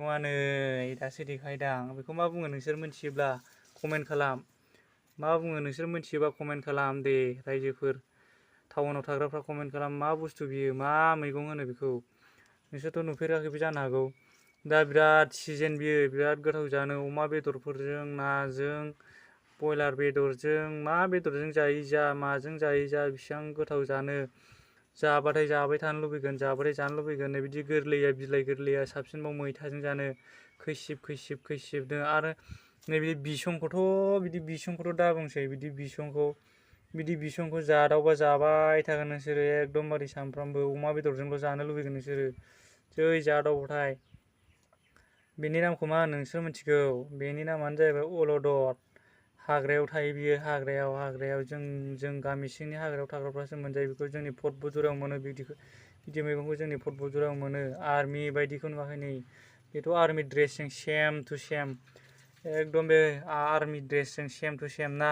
मैगङा नै दासो देखायदां बेखौ मा बुङो नोंसोर मिथियोब्ला कमेन्ट खालाम मा बुङो नोंसोर मिथियोबा कमेन्ट खालाम दे रायजोफोर टाउनाव थाग्राफ्रा कमेन्ट खालाम मा बुस्थु बियो मा मैगं होनो बेखौ नोंसोरथ' नुफेराखैबो जानो हागौ दा बिराद सिजन बियो बिराद गोथाव जानो अमा बेदरफोरजों नाजों बयलार बेदरजों मा बेदरजों जायो जा माजों जायो जा बेसेबां गोथाव जानो जाबाथाय जाबाय थानो लुबैगोन जाबाथाय जानो लुबैगोन नै बिदि गोरलैया बिलाइ गोरलैया साबसिनबाव मैथाजों जानो खैसिब खैसिब खैसिबनो आरो नैबे बिसंखौथ' दा बुंसै बिदि बिसंखौ जादावबा जाबाय थागोन नोंसोरो एकदमबारे सानफ्रामबो अमा बेदरजोंल' जानो लुबैगोन नोंसोरो जै जादावबाथाय बेनि नामखौ मा होनो नोंसोर मिथिगौ बेनि नामानो जाहैबाय अलदर हाग्रायाव थायो बियो हाग्रायाव जों गामि सिंनि हाग्रायाव थाग्राफ्रासो मोनजायो बेखौ जोंनि फट बुजुराव मोनो बिदि मैगंखौ जोंनि फट बुजुराव मोनो आर्मि बायदिखौ नुवाखै नै बेथ' आर्मि ड्रेसजों सेम टु सेम एकदम बे आर्मि ड्रेसजों सेम टु सेम ना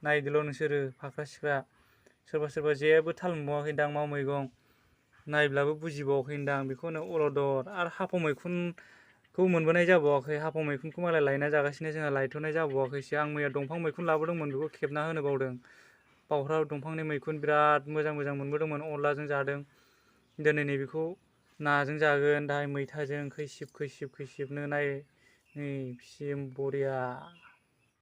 नायदोल' नोंसोरो फाख्रा सिख्रा सोरबा जेबो थाल मोनबावाखैदां मा मैगं नायब्लाबो बुजिबावाखैदां बेखौनो अलदर आरो हाफाव मैखुनखौ मोनबोनाय जाबावाखै हाफाव मैखुनखौ मालाय लायना जागासिनो जोंहा लायथ'नाय जाबावाखैसो आं मैया दंफां मैखुन लाबोदोंमोन बेखौ खेबना होनो बावदों बावफ्राव दंफांनि मैखुन बिराद मोजां मोनबोदोंमोन अनलाजों जादों दिनै नैबेखौ नाजों जागोन दाहाय मैथाजों खैसिब खैसिबनो नाय नै फिसिम बरिया